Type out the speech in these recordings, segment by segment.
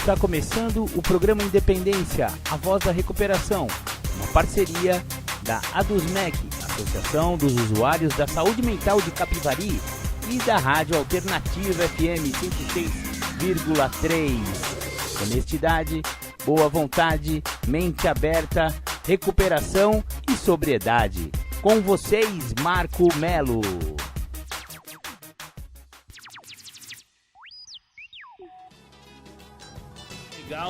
Está começando o programa Independência, a voz da recuperação, uma parceria da ADUSMEC, Associação dos Usuários da Saúde Mental de Capivari, e da Rádio Alternativa FM 106,3. Honestidade, boa vontade, mente aberta, recuperação e sobriedade. Com vocês, Marco Melo.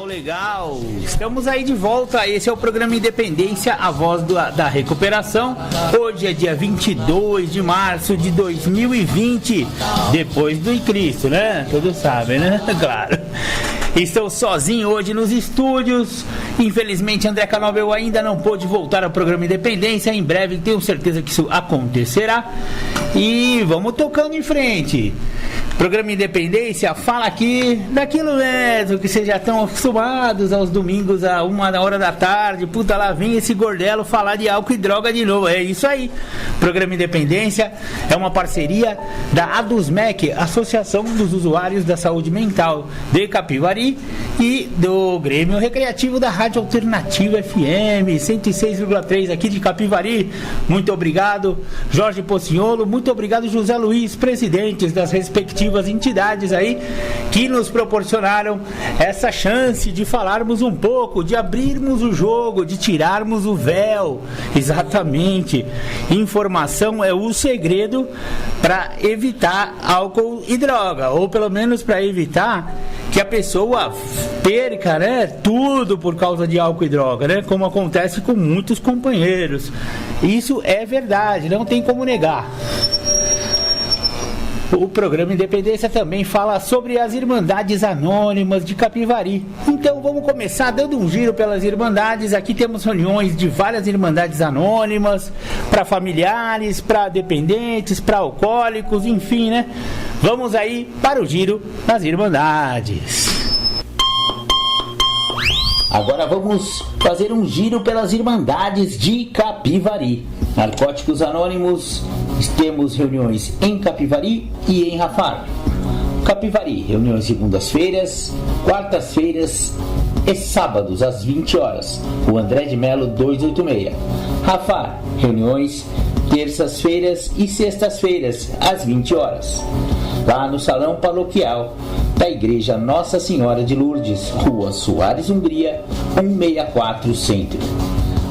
Legal. Estamos aí de volta. Esse é o programa Independência, a voz da recuperação. Hoje é dia 22 de março de 2020, depois do Cristo, né? Todos sabem, né? Claro. Estou sozinho hoje nos estúdios. Infelizmente, André Canobel ainda não pôde voltar ao programa Independência. Em breve, tenho certeza que isso acontecerá. E vamos tocando em frente. Programa Independência fala aqui daquilo mesmo que vocês já estão acostumados aos domingos a 1h da tarde. Puta, lá vem esse gordelo falar de álcool e droga de novo. É isso aí. Programa Independência é uma parceria da ADUSMEC, Associação dos Usuários da Saúde Mental de Capivari, e do Grêmio Recreativo da Rádio Alternativa FM 106,3 aqui de Capivari. Muito obrigado, Jorge Pocinholo. Muito obrigado, José Luiz, presidentes das respectivas entidades aí que nos proporcionaram essa chance de falarmos um pouco, de abrirmos o jogo, de tirarmos o véu. Exatamente. Informação é o segredo para evitar álcool e droga, ou pelo menos para evitar que a pessoa perca, né, tudo por causa de álcool e droga, né, como acontece com muitos companheiros. Isso é verdade, não tem como negar. O programa Independência também fala sobre as Irmandades Anônimas de Capivari. Então vamos começar dando um giro pelas Irmandades. Aqui temos reuniões de várias Irmandades Anônimas, para familiares, para dependentes, para alcoólicos, enfim, né? Vamos aí para o giro das Irmandades. Agora vamos fazer um giro pelas Irmandades de Capivari. Narcóticos Anônimos, temos reuniões em Capivari e em Rafar. Capivari, reuniões segundas-feiras, quartas-feiras e sábados às 20 horas. O André de Melo 286. Rafar, reuniões terças-feiras e sextas-feiras às 20 horas. Lá no Salão Paroquial da Igreja Nossa Senhora de Lourdes, Rua Soares Hungria, 164 Centro.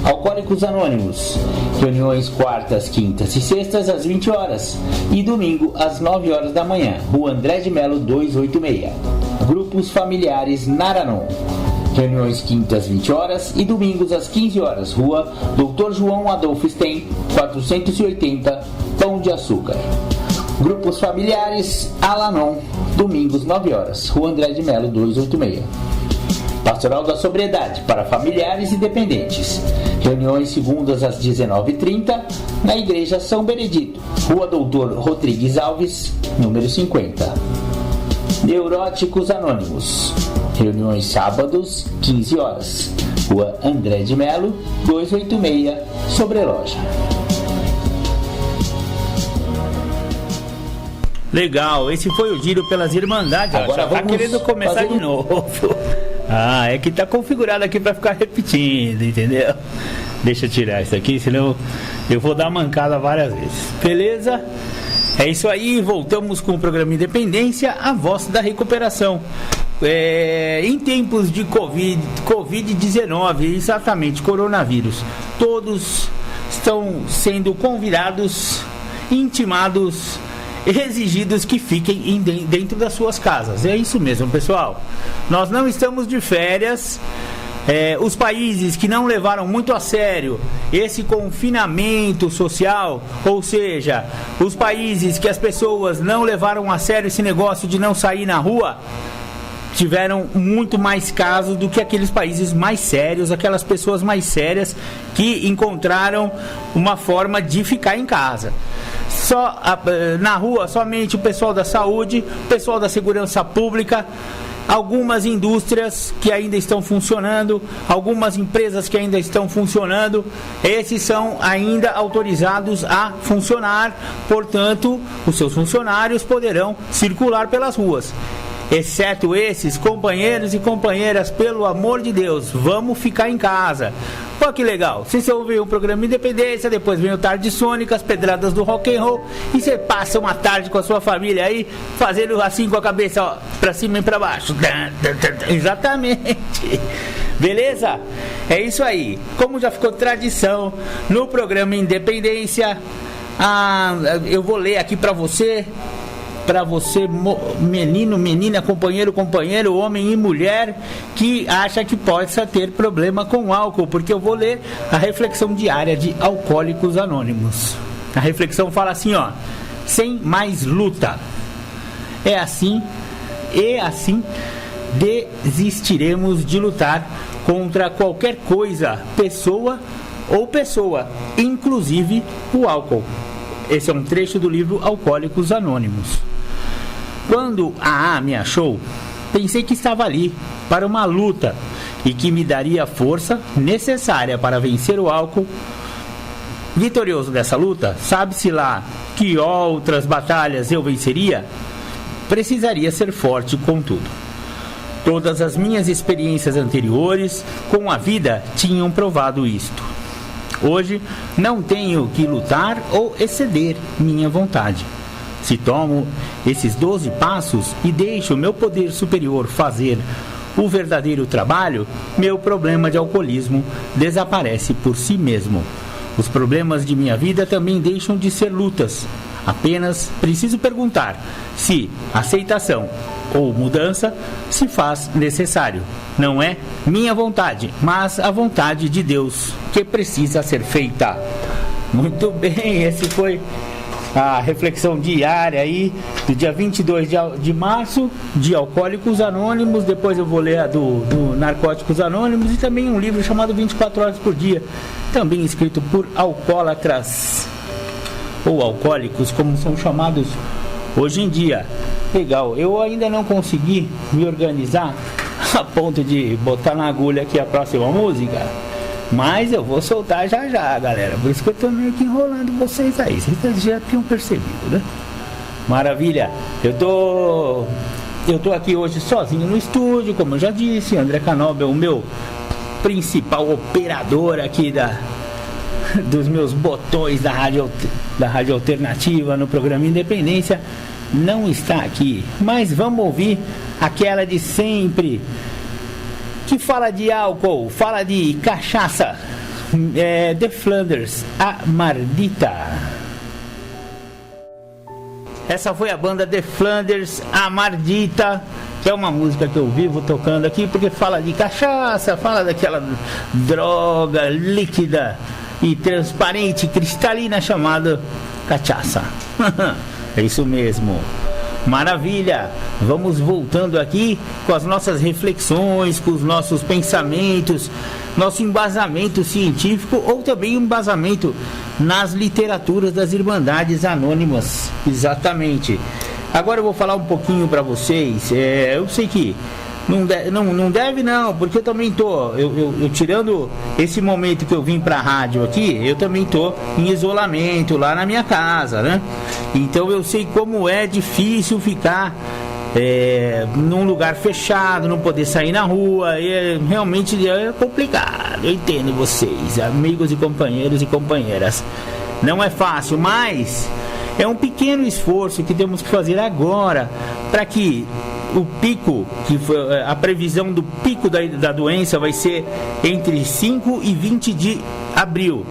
Alcoólicos Anônimos, reuniões quartas, quintas e sextas às 20 horas e domingo às 9 horas da manhã, Rua André de Melo 286. Grupos Familiares Naranon, reuniões quintas 20 horas e domingos às 15 horas, Rua Dr. João Adolfo Stein, 480, Pão de Açúcar. Grupos Familiares Alanon, domingos 9 horas, Rua André de Melo 286. Pastoral da Sobriedade para familiares e dependentes. Reuniões segundas às 19h30 na Igreja São Benedito, Rua Doutor Rodrigues Alves, número 50. Neuróticos Anônimos. Reuniões sábados, 15 horas. Rua André de Melo, 286, Sobreloja. Legal, esse foi o giro pelas Irmandades. Agora vamos querendo começar de novo. Ah, é que tá configurado aqui para ficar repetindo, entendeu? Deixa eu tirar isso aqui, senão eu vou dar mancada várias vezes. Beleza? É isso aí, voltamos com o programa Independência, a voz da recuperação. Em tempos de Covid-19, exatamente, coronavírus, todos estão sendo convidados, intimados, exigidos que fiquem dentro das suas casas. É isso mesmo, pessoal. Nós não estamos de férias. Os países que não levaram muito a sério esse confinamento social, ou seja, os países que as pessoas não levaram a sério esse negócio de não sair na rua, tiveram muito mais casos do que aqueles países mais sérios, aquelas pessoas mais sérias que encontraram uma forma de ficar em casa. Na rua, somente o pessoal da saúde, o pessoal da segurança pública, algumas indústrias que ainda estão funcionando, algumas empresas que ainda estão funcionando, esses são ainda autorizados a funcionar, portanto, os seus funcionários poderão circular pelas ruas. exceto esses companheiros e companheiras, pelo amor de Deus, vamos ficar em casa. Pô, que legal, você ouve o programa Independência, depois vem o Tarde Sônica, as pedradas do rock and roll, e você passa uma tarde com a sua família aí, fazendo assim com a cabeça, ó, pra cima e pra baixo. Exatamente. Beleza? É isso aí. Como já ficou tradição no programa Independência, eu vou ler aqui pra você, menino, menina, companheiro, homem e mulher que acha que possa ter problema com álcool, porque eu vou ler a reflexão diária de Alcoólicos Anônimos. A reflexão fala assim, ó: sem mais luta. É assim desistiremos de lutar contra qualquer coisa, pessoa, inclusive o álcool. Esse é um trecho do livro Alcoólicos Anônimos. Quando a me achou, pensei que estava ali para uma luta e que me daria a força necessária para vencer o álcool. Vitorioso dessa luta, sabe-se lá que outras batalhas eu venceria? Precisaria ser forte, contudo. Todas as minhas experiências anteriores com a vida tinham provado isto. Hoje não tenho que lutar ou exceder minha vontade. Se tomo esses 12 passos e deixo o meu poder superior fazer o verdadeiro trabalho, meu problema de alcoolismo desaparece por si mesmo. Os problemas de minha vida também deixam de ser lutas. Apenas preciso perguntar se aceitação ou mudança se faz necessário. Não é minha vontade, mas a vontade de Deus que precisa ser feita. Muito bem, esse foi a reflexão diária aí do dia 22 de março de Alcoólicos Anônimos. Depois eu vou ler a do Narcóticos Anônimos e também um livro chamado 24 Horas por Dia, também escrito por alcoólatras ou alcoólicos, como são chamados hoje em dia. Legal, eu ainda não consegui me organizar a ponto de botar na agulha aqui a próxima música, mas eu vou soltar já já, galera. Por isso que eu tô meio que enrolando vocês aí. Vocês já tinham percebido, né? Maravilha. Eu tô aqui hoje sozinho no estúdio, como eu já disse. André Canobel, o meu principal operador aqui dos meus botões da rádio alternativa no programa Independência, não está aqui. Mas vamos ouvir aquela de sempre, que fala de álcool, fala de cachaça. The Flanders, a Mardita. Essa foi a banda The Flanders, a Mardita, que é uma música que eu vivo tocando aqui, porque fala de cachaça, fala daquela droga líquida e transparente, cristalina, chamada cachaça. É isso mesmo. Maravilha! Vamos voltando aqui com as nossas reflexões, com os nossos pensamentos, nosso embasamento científico ou também embasamento nas literaturas das Irmandades Anônimas. Exatamente. Agora eu vou falar um pouquinho para vocês. Eu sei que não deve não, porque eu também tô, eu tirando esse momento que eu vim pra rádio aqui, eu também tô em isolamento lá na minha casa, né? Então eu sei como é difícil ficar num lugar fechado, não poder sair na rua, realmente é complicado. Eu entendo vocês, amigos e companheiras, não é fácil, mas é um pequeno esforço que temos que fazer agora para que o pico, que foi a previsão do pico da doença vai ser entre 5 e 20 de abril.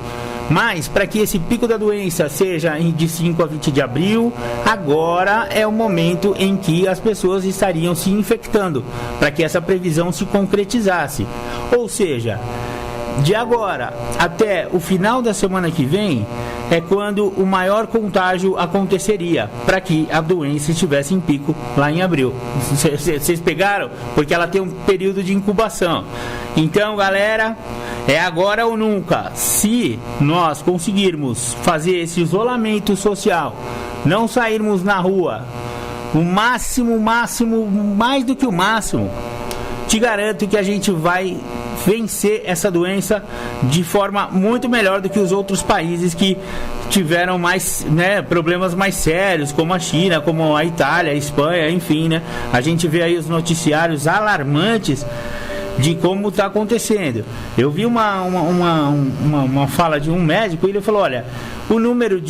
Mas para que esse pico da doença seja de 5 a 20 de abril, agora é o momento em que as pessoas estariam se infectando, para que essa previsão se concretizasse. Ou seja, de agora até o final da semana que vem é quando o maior contágio aconteceria, para que a doença estivesse em pico lá em abril. Vocês pegaram? Porque ela tem um período de incubação. Então, galera, é agora ou nunca. Se nós conseguirmos fazer esse isolamento social, não sairmos na rua, o máximo, mais do que o máximo, te garanto que a gente vai vencer essa doença de forma muito melhor do que os outros países que tiveram mais, né, problemas mais sérios, como a China, como a Itália, a Espanha, enfim, né? A gente vê aí os noticiários alarmantes de como está acontecendo. Eu vi uma fala de um médico e ele falou: olha, o número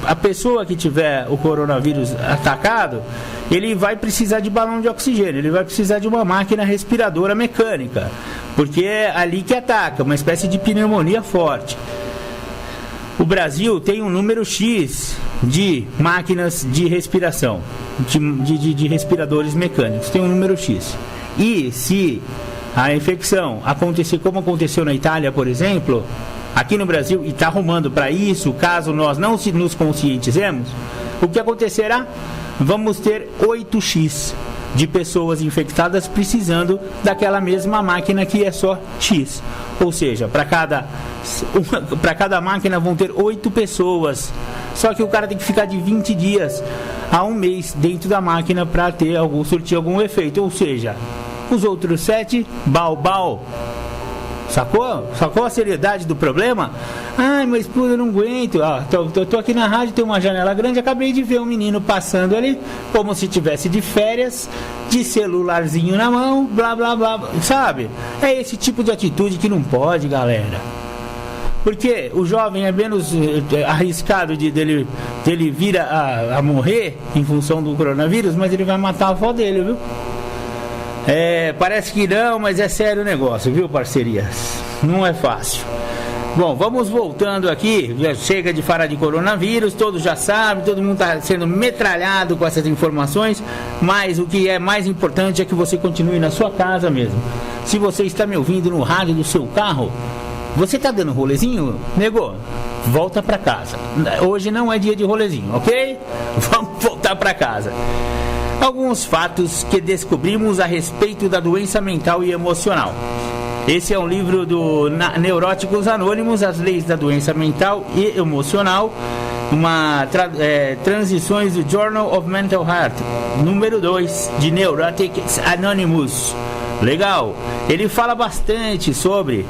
a pessoa que tiver o coronavírus atacado, ele vai precisar de balão de oxigênio, ele vai precisar de uma máquina respiradora mecânica, porque é ali que ataca, uma espécie de pneumonia forte. O Brasil tem um número X de máquinas de respiração, de respiradores mecânicos, tem um número X. E se a infecção acontecer como aconteceu na Itália, por exemplo, aqui no Brasil, e está arrumando para isso, caso nós não nos conscientizemos, o que acontecerá? Vamos ter 8x de pessoas infectadas precisando daquela mesma máquina que é só X. Ou seja, para cada máquina vão ter 8 pessoas. Só que o cara tem que ficar de 20 dias a um mês dentro da máquina para surtir algum efeito. Ou seja, os outros 7, bal. Sacou a seriedade do problema? Ai, mas pô, eu não aguento. Tô aqui na rádio, tem uma janela grande, acabei de ver um menino passando ali, como se tivesse de férias, de celularzinho na mão, blá blá blá, sabe? É esse tipo de atitude que não pode, galera. Porque o jovem é menos arriscado dele vir a morrer em função do coronavírus, mas ele vai matar a avó dele, viu? Parece que não, mas é sério o negócio, viu, parcerias? Não é fácil. Bom, vamos voltando aqui. Já chega de falar de coronavírus, todos já sabem, todo mundo está sendo metralhado com essas informações, mas o que é mais importante é que você continue na sua casa mesmo. Se você está me ouvindo no rádio do seu carro, você está dando rolezinho? Nego, volta para casa. Hoje não é dia de rolezinho, ok? Vamos voltar para casa. Alguns fatos que descobrimos a respeito da doença mental e emocional. Esse é um livro do Neuróticos Anônimos, as leis da doença mental e emocional, transições do Journal of Mental Health, número 2, de Neurotics Anonymous. Legal, ele fala bastante sobre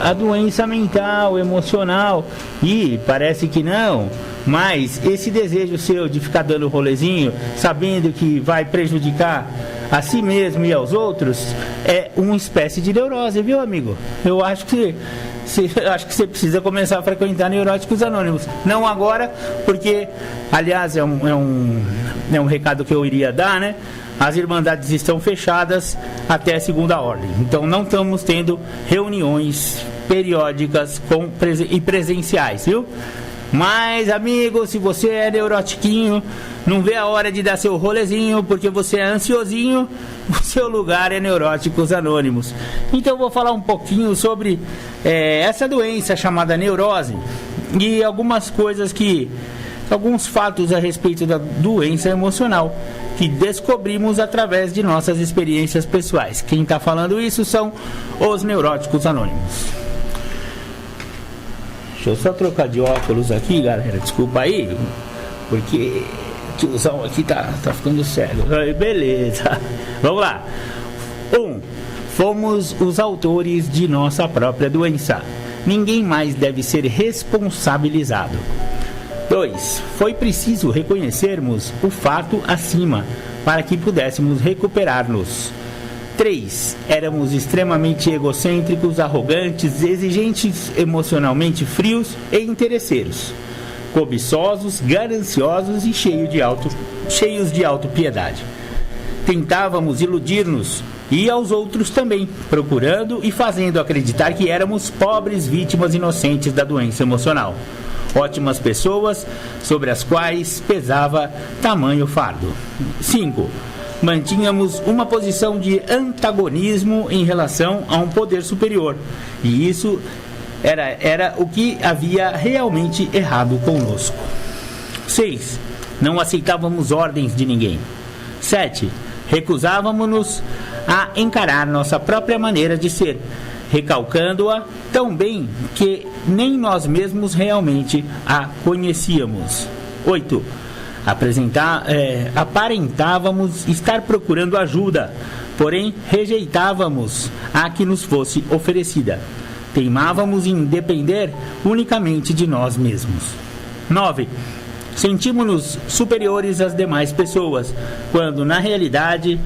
a doença mental, emocional, e parece que não, mas esse desejo seu de ficar dando rolezinho, sabendo que vai prejudicar a si mesmo e aos outros, é uma espécie de neurose, viu, amigo? Eu acho que você precisa começar a frequentar Neuróticos Anônimos. Não agora, porque, aliás, é um recado que eu iria dar, né? As irmandades estão fechadas até a segunda ordem. Então não estamos tendo reuniões periódicas e presenciais, viu? Mas, amigo, se você é neurotiquinho, não vê a hora de dar seu rolezinho, porque você é ansiosinho, o seu lugar é Neuróticos Anônimos. Então eu vou falar um pouquinho sobre essa doença chamada neurose e alguns fatos a respeito da doença emocional que descobrimos através de nossas experiências pessoais. Quem está falando isso são os Neuróticos Anônimos. Deixa eu só trocar de óculos aqui, galera. Desculpa aí, porque o tiozão aqui tá ficando cego. Beleza. Vamos lá. 1. Fomos os autores de nossa própria doença. Ninguém mais deve ser responsabilizado. 2. Foi preciso reconhecermos o fato acima para que pudéssemos recuperar-nos. 3. Éramos extremamente egocêntricos, arrogantes, exigentes, emocionalmente frios e interesseiros, cobiçosos, gananciosos e cheios de autopiedade. Tentávamos iludir-nos e aos outros também, procurando e fazendo acreditar que éramos pobres vítimas inocentes da doença emocional. Ótimas pessoas sobre as quais pesava tamanho fardo. 5. Mantínhamos uma posição de antagonismo em relação a um poder superior. E isso era o que havia realmente errado conosco. 6. Não aceitávamos ordens de ninguém. 7. Recusávamos-nos a encarar nossa própria maneira de ser, recalcando-a tão bem que nem nós mesmos realmente a conhecíamos. 8. Aparentávamos estar procurando ajuda, porém rejeitávamos a que nos fosse oferecida. Teimávamos em depender unicamente de nós mesmos. 9. Sentimos-nos superiores às demais pessoas, quando na realidade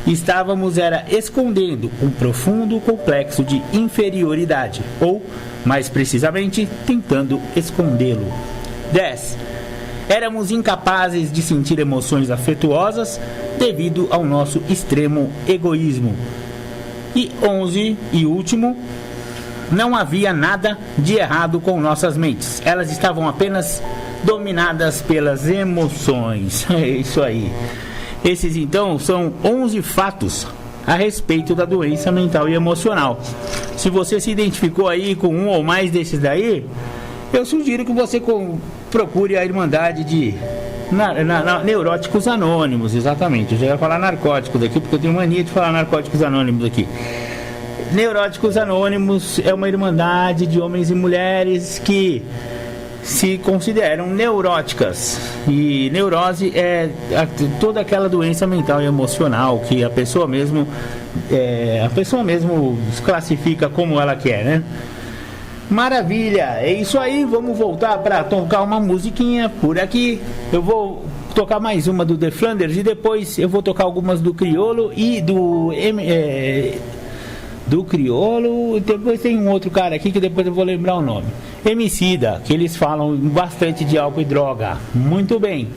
estávamos escondendo um profundo complexo de inferioridade, ou, mais precisamente, tentando escondê-lo. 10. Éramos incapazes de sentir emoções afetuosas devido ao nosso extremo egoísmo. E 11, e último, não havia nada de errado com nossas mentes. Elas estavam apenas dominadas pelas emoções. É isso aí. Esses então são 11 fatos a respeito da doença mental e emocional. Se você se identificou aí com um ou mais desses daí, eu sugiro que você procure a Irmandade de Neuróticos Anônimos. Exatamente, eu já ia falar narcóticos aqui, porque eu tenho mania de falar narcóticos anônimos aqui. Neuróticos Anônimos é uma irmandade de homens e mulheres que se consideram neuróticas, e neurose é toda aquela doença mental e emocional que a pessoa mesmo se classifica como ela quer, né? Maravilha, é isso aí. Vamos voltar para tocar uma musiquinha por aqui. Eu vou tocar mais uma do The Flanders e depois eu vou tocar algumas do Criolo e do Criolo. Depois tem um outro cara aqui que depois eu vou lembrar o nome, Emicida, que eles falam bastante de álcool e droga. Muito bem,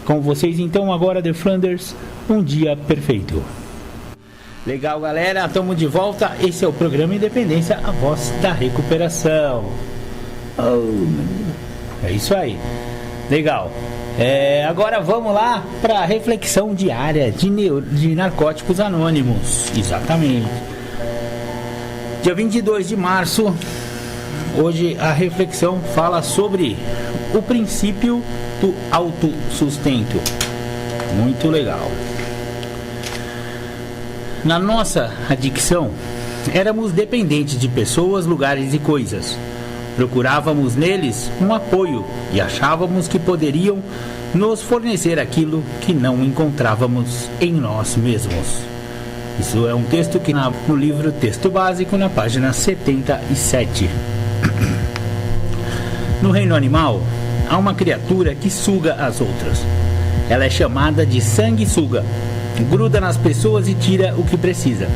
com vocês então agora The Flanders, Um Dia Perfeito. Legal, galera, estamos de volta. Esse é o programa Independência, a voz da recuperação. É isso aí. Legal. Agora vamos lá para a reflexão diária de Narcóticos Anônimos. Exatamente. Dia 22 de março, hoje a reflexão fala sobre o princípio do autossustento. Muito legal. Na nossa adicção, éramos dependentes de pessoas, lugares e coisas. Procurávamos neles um apoio e achávamos que poderiam nos fornecer aquilo que não encontrávamos em nós mesmos. Isso é um texto que no livro Texto Básico, na página 77. No reino animal, há uma criatura que suga as outras. Ela é chamada de sanguessuga. Gruda nas pessoas e tira o que precisa.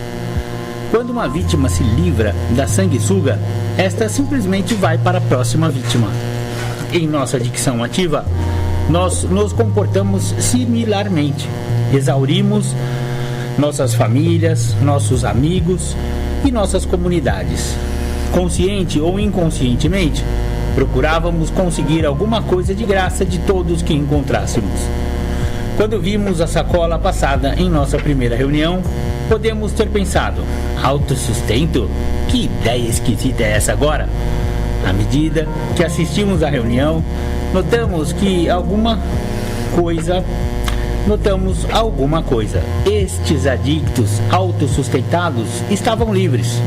Quando uma vítima se livra da sanguessuga, esta simplesmente vai para a próxima vítima. Em nossa adicção ativa, nós nos comportamos similarmente. Exaurimos nossas famílias, nossos amigos e nossas comunidades. Consciente ou inconscientemente, procurávamos conseguir alguma coisa de graça de todos que encontrássemos. Quando vimos a sacola passada em nossa primeira reunião, podemos ter pensado: autossustento? Que ideia esquisita é essa agora? À medida que assistimos à reunião, notamos alguma coisa. Estes adictos autossustentados estavam livres,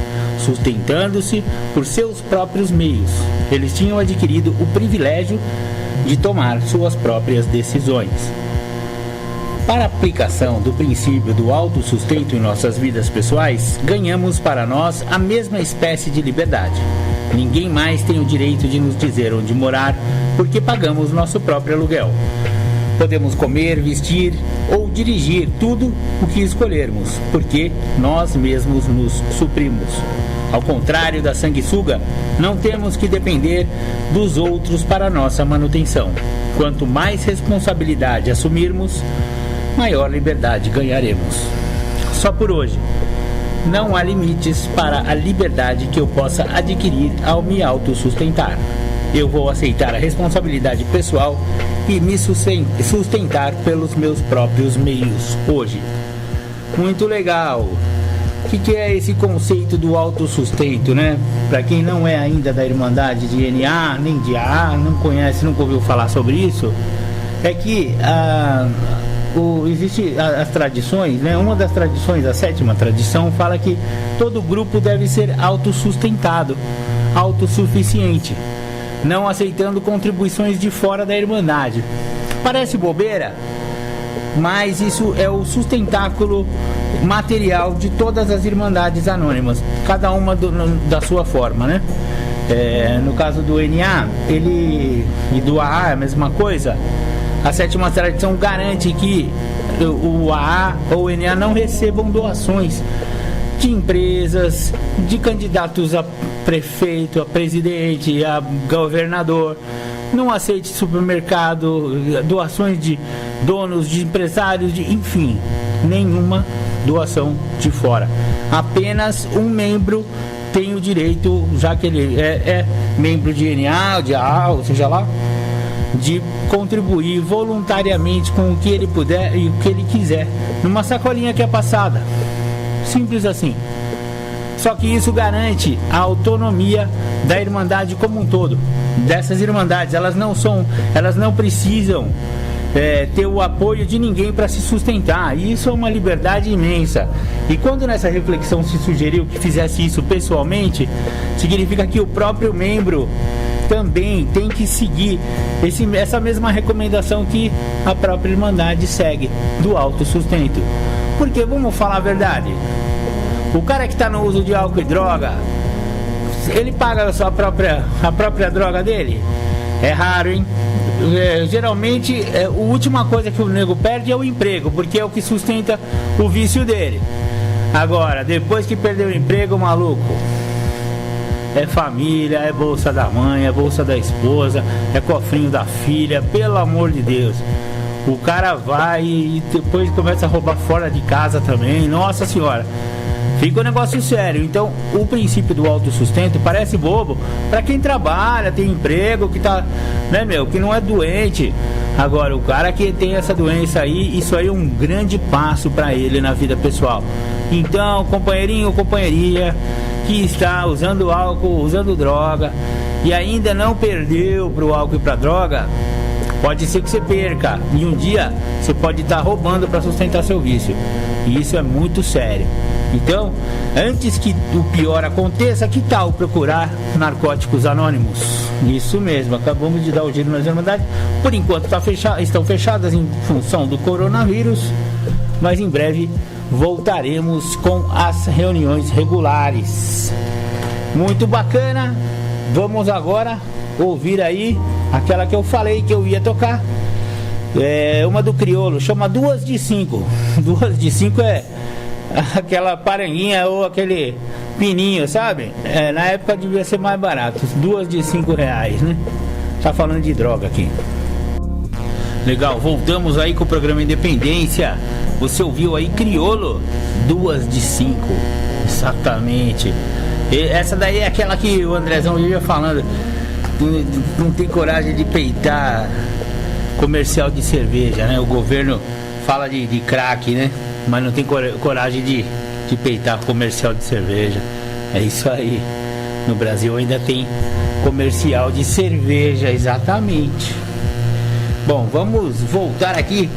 sustentando-se por seus próprios meios. Eles tinham adquirido o privilégio de tomar suas próprias decisões. Para a aplicação do princípio do autossustento em nossas vidas pessoais, ganhamos para nós a mesma espécie de liberdade. Ninguém mais tem o direito de nos dizer onde morar, porque pagamos nosso próprio aluguel. Podemos comer, vestir ou dirigir tudo o que escolhermos, porque nós mesmos nos suprimos. Ao contrário da sanguessuga, não temos que depender dos outros para nossa manutenção. Quanto mais responsabilidade assumirmos, maior liberdade ganharemos. Só por hoje, não há limites para a liberdade que eu possa adquirir ao me autossustentar. Eu vou aceitar a responsabilidade pessoal e me sustentar pelos meus próprios meios hoje. Muito legal. O que é esse conceito do autossustento, né? Para quem não é ainda da Irmandade de NA, nem de AA, não conhece, nunca ouviu falar sobre isso, é que existe as tradições, né? Uma das tradições, a 7ª tradição, fala que todo grupo deve ser autossustentado, autossuficiente, não aceitando contribuições de fora da Irmandade. Parece bobeira, mas isso é o sustentáculo material de todas as Irmandades Anônimas, cada uma da sua forma, né? No caso do NA e do AA é a mesma coisa. A sétima tradição garante que o AA ou o NA não recebam doações de empresas, de candidatos a prefeito, a presidente, a governador. Não aceite supermercado, doações de donos, de empresários, enfim, nenhuma doação de fora. Apenas um membro tem o direito, já que ele é membro de NA, de AA, ou seja lá, de contribuir voluntariamente com o que ele puder e o que ele quiser, numa sacolinha que é passada. Simples assim. Só que isso garante a autonomia da Irmandade como um todo. Dessas Irmandades, elas não precisam ter o apoio de ninguém para se sustentar. E isso é uma liberdade imensa. E quando nessa reflexão se sugeriu que fizesse isso pessoalmente, significa que o próprio membro também tem que seguir essa mesma recomendação que a própria Irmandade segue, do autossustento. Porque, vamos falar a verdade, o cara que está no uso de álcool e droga, ele paga a própria droga dele? É raro, hein? Geralmente, a última coisa que o nego perde é o emprego, porque é o que sustenta o vício dele. Agora, depois que perdeu o emprego, maluco, é família, é bolsa da mãe, é bolsa da esposa, é cofrinho da filha, pelo amor de Deus. O cara vai e depois começa a roubar fora de casa também, nossa senhora. Fica um negócio sério. Então, o princípio do autossustento parece bobo para quem trabalha, tem emprego, que tá, né, que não é doente. Agora, o cara que tem essa doença aí, isso aí é um grande passo para ele na vida pessoal. Então, companheirinho ou companheirinha que está usando álcool, usando droga e ainda não perdeu pro álcool e pra droga, pode ser que você perca. E um dia você pode estar roubando para sustentar seu vício. E isso é muito sério. Então, antes que o pior aconteça, que tal procurar Narcóticos Anônimos? Isso mesmo, acabamos de dar o giro nas Irmandades. Por enquanto estão fechadas em função do coronavírus, mas em breve voltaremos com as reuniões regulares. Muito bacana. Vamos agora ouvir aí aquela que eu falei que eu ia tocar. Uma do Criolo, chama 2 de 5. 2 de 5 é aquela paranguinha ou aquele pininho, sabe? Na época devia ser mais barato, 2 de 5 reais, né? Tá falando de droga aqui. Legal, voltamos aí com o programa Independência. Você ouviu aí Criolo, 2 de 5. Exatamente. Essa daí é aquela que o Andrezão ia falando. Não tem coragem de peitar comercial de cerveja, né? O governo fala de crack, né? Mas não tem coragem de peitar comercial de cerveja. É isso aí. No Brasil ainda tem comercial de cerveja, exatamente. Bom, vamos voltar aqui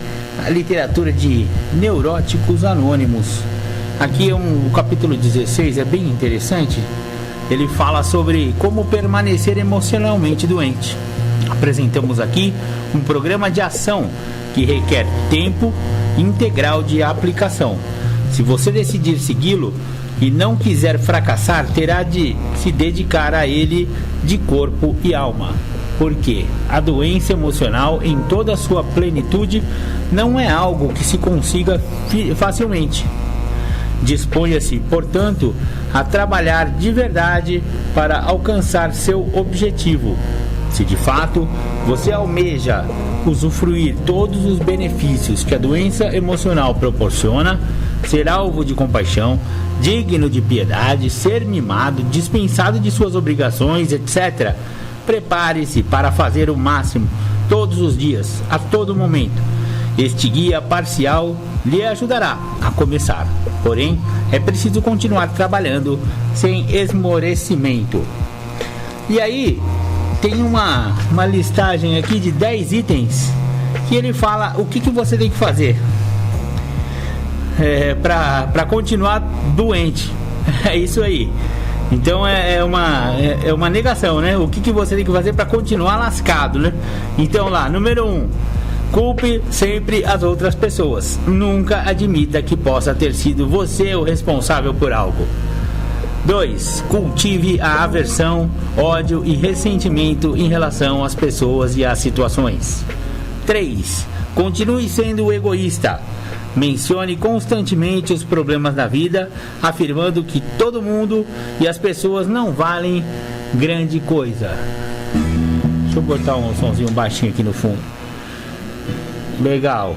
à literatura de Neuróticos Anônimos. Aqui é o capítulo 16, é bem interessante. Ele fala sobre como permanecer emocionalmente doente. Apresentamos aqui um programa de ação que requer tempo integral de aplicação. Se você decidir segui-lo e não quiser fracassar, terá de se dedicar a ele de corpo e alma. Porque a doença emocional em toda a sua plenitude não é algo que se consiga facilmente. Disponha-se, portanto, a trabalhar de verdade para alcançar seu objetivo. Se de fato você almeja usufruir todos os benefícios que a doença emocional proporciona, ser alvo de compaixão, digno de piedade, ser mimado, dispensado de suas obrigações, etc., prepare-se para fazer o máximo todos os dias, a todo momento. Este guia parcial lhe ajudará a começar. Porém, é preciso continuar trabalhando sem esmorecimento. E aí, tem uma listagem aqui de 10 itens que ele fala o que você tem que fazer para continuar doente. É isso aí. Então é uma negação, né? O que você tem que fazer para continuar lascado, né? Então lá, número 1, Culpe sempre as outras pessoas. Nunca admita que possa ter sido você o responsável por algo. 2. Cultive a aversão, ódio e ressentimento em relação às pessoas e às situações. 3. Continue sendo egoísta. Mencione constantemente os problemas da vida, afirmando que todo mundo e as pessoas não valem grande coisa. Deixa eu botar um somzinho baixinho aqui no fundo. Legal.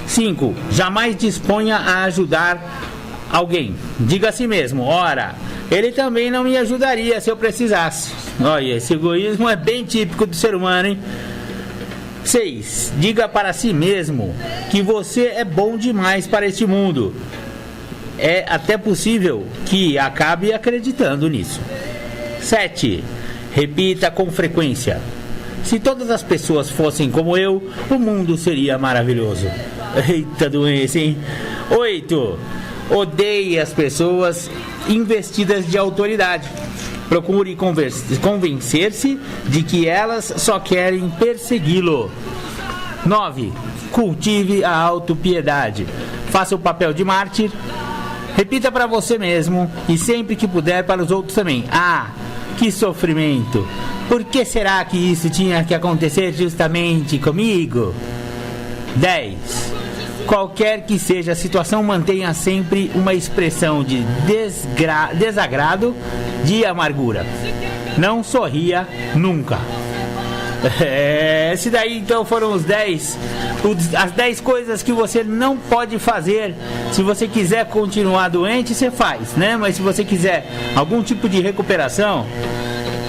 5. Jamais disponha a ajudar alguém. Diga a si mesmo: ora, ele também não me ajudaria se eu precisasse. Olha, esse egoísmo é bem típico do ser humano, hein? 6. Diga para si mesmo que você é bom demais para este mundo. É até possível que acabe acreditando nisso. 7. Repita com frequência: se todas as pessoas fossem como eu, o mundo seria maravilhoso. Eita doença, hein? 8. Odeie as pessoas investidas de autoridade. Procure convencer-se de que elas só querem persegui-lo. 9. Cultive a autopiedade. Faça o papel de mártir. Repita para você mesmo e sempre que puder para os outros também: ah, que sofrimento! Por que será que isso tinha que acontecer justamente comigo? 10. Qualquer que seja a situação, mantenha sempre uma expressão de desagrado, de amargura. Não sorria nunca. Esse daí então foram as 10 coisas que você não pode fazer. Se você quiser continuar doente, você faz, né? Mas se você quiser algum tipo de recuperação,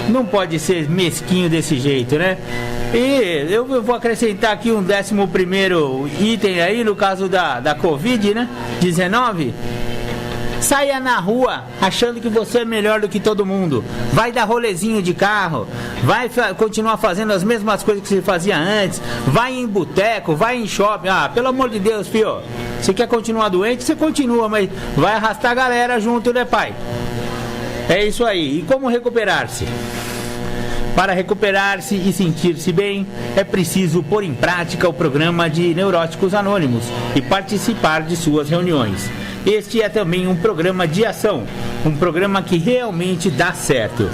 não pode ser mesquinho desse jeito, né? E eu vou acrescentar aqui um 11º item aí, no caso da Covid, né? 19. Saia na rua achando que você é melhor do que todo mundo. Vai dar rolezinho de carro. Vai continuar fazendo as mesmas coisas que você fazia antes. Vai em boteco, vai em shopping. Ah, pelo amor de Deus, filho. Você quer continuar doente? Você continua, mas vai arrastar a galera junto, né, pai? É isso aí. E como recuperar-se? Para recuperar-se e sentir-se bem, é preciso pôr em prática o programa de Neuróticos Anônimos e participar de suas reuniões. Este é também um programa de ação, um programa que realmente dá certo.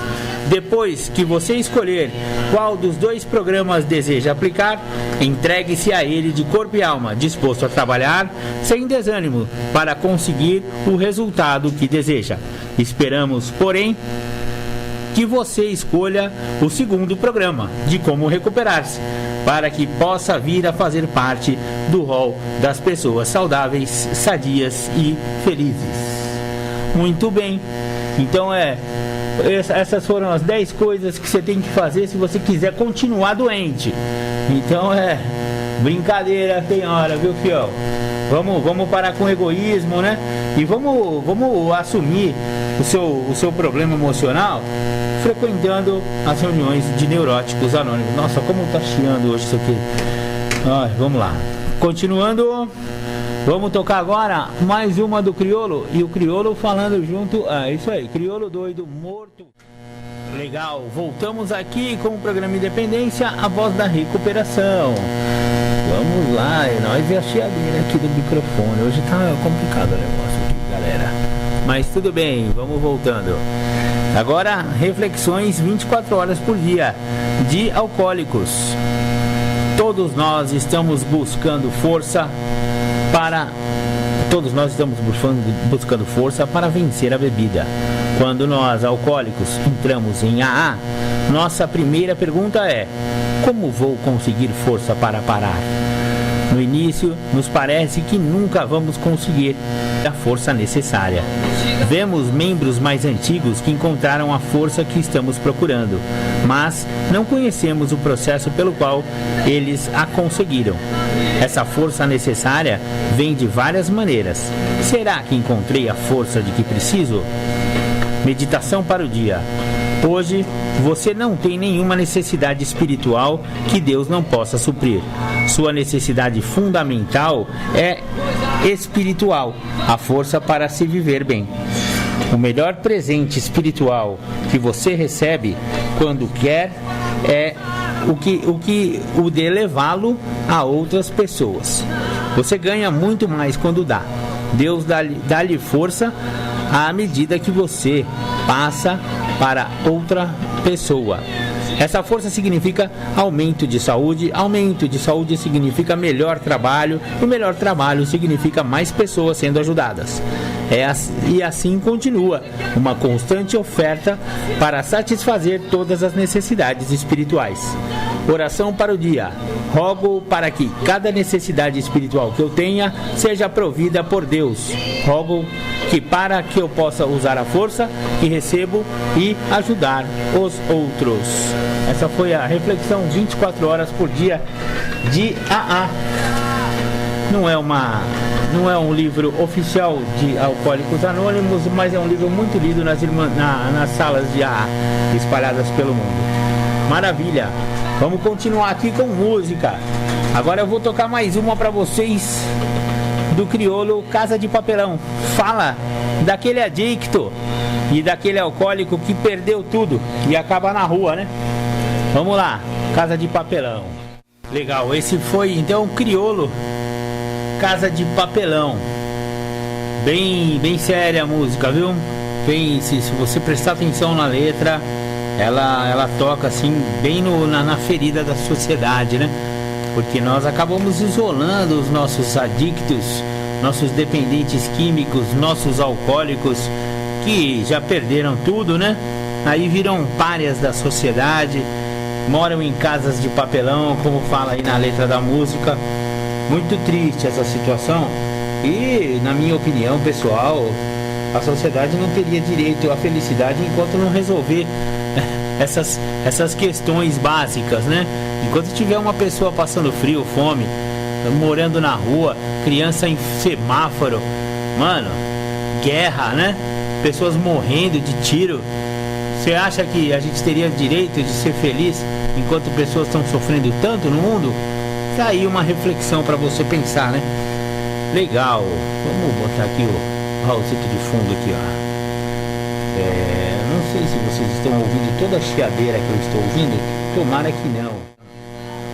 Depois que você escolher qual dos 2 programas deseja aplicar, entregue-se a ele de corpo e alma, disposto a trabalhar sem desânimo para conseguir o resultado que deseja. Esperamos, porém, que você escolha o 2º programa, de como recuperar-se, para que possa vir a fazer parte do rol das pessoas saudáveis, sadias e felizes. Muito bem. Então essas foram as 10 coisas que você tem que fazer se você quiser continuar doente. Então brincadeira tem hora, viu, fiel? Vamos parar com o egoísmo, né? E vamos assumir o seu problema emocional frequentando as reuniões de Neuróticos Anônimos. Nossa, como tá chiando hoje isso aqui. Vamos lá. Continuando, vamos tocar agora mais uma do Criolo. E o Criolo falando junto. Isso aí, Criolo doido, morto. Legal, voltamos aqui com o programa Independência, a voz da recuperação. Vamos lá, nós e a chiadeira aqui do microfone. Hoje tá complicado o negócio aqui, galera. Mas tudo bem, vamos voltando. Agora, reflexões 24 horas por dia de alcoólicos. Todos nós estamos buscando força para vencer a bebida. Quando nós, alcoólicos, entramos em AA, nossa primeira pergunta é: como vou conseguir força para parar? No início, nos parece que nunca vamos conseguir a força necessária. Vemos membros mais antigos que encontraram a força que estamos procurando, mas não conhecemos o processo pelo qual eles a conseguiram. Essa força necessária vem de várias maneiras. Será que encontrei a força de que preciso? Meditação para o dia. Hoje, você não tem nenhuma necessidade espiritual que Deus não possa suprir. Sua necessidade fundamental é espiritual, a força para se viver bem. O melhor presente espiritual que você recebe quando quer é o de levá-lo a outras pessoas. Você ganha muito mais quando dá. Deus dá-lhe força à medida que você passa para outra pessoa. Essa força significa aumento de saúde. Aumento de saúde significa melhor trabalho. E melhor trabalho significa mais pessoas sendo ajudadas. E assim continua, uma constante oferta para satisfazer todas as necessidades espirituais. Oração para o dia. Rogo para que cada necessidade espiritual que eu tenha seja provida por Deus. Rogo que para que eu possa usar a força que recebo e ajudar os outros. Essa foi a reflexão 24 horas por dia de AA. Não é um livro oficial de Alcoólicos Anônimos, mas é um livro muito lido nas salas de AA espalhadas pelo mundo. Maravilha! Vamos continuar aqui com música. Agora eu vou tocar mais uma para vocês do crioulo Casa de Papelão. Fala daquele adicto e daquele alcoólico que perdeu tudo e acaba na rua, né? Vamos lá, Casa de Papelão. Legal, esse foi então o crioulo Casa de Papelão. Bem séria a música, viu? Se você prestar atenção na letra, ela toca assim bem na ferida da sociedade, né? Porque nós acabamos isolando os nossos adictos, nossos dependentes químicos, nossos alcoólicos que já perderam tudo, né? Aí viram párias da sociedade, moram em casas de papelão, como fala aí na letra da música. Muito triste essa situação. E, na minha opinião pessoal, a sociedade não teria direito à felicidade enquanto não resolver essas questões básicas, né? Enquanto tiver uma pessoa passando frio, fome, morando na rua, criança em semáforo, mano, guerra, né? Pessoas morrendo de tiro. Você acha que a gente teria direito de ser feliz enquanto pessoas estão sofrendo tanto no mundo? Tá aí uma reflexão para você pensar, né? Legal. Vamos botar aqui o Raulzito de fundo aqui, ó. Não sei se vocês estão ouvindo toda a chiadeira que eu estou ouvindo. Tomara que não.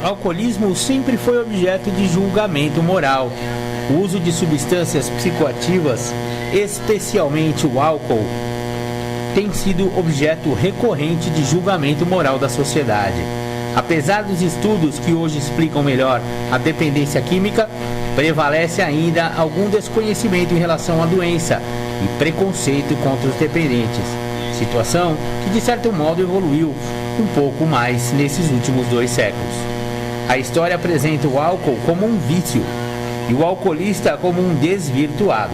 Alcoolismo sempre foi objeto de julgamento moral. O uso de substâncias psicoativas, especialmente o álcool, tem sido objeto recorrente de julgamento moral da sociedade. Apesar dos estudos que hoje explicam melhor a dependência química, prevalece ainda algum desconhecimento em relação à doença e preconceito contra os dependentes. Situação que de certo modo evoluiu um pouco mais nesses últimos 2 séculos. A história apresenta o álcool como um vício e o alcoolista como um desvirtuado.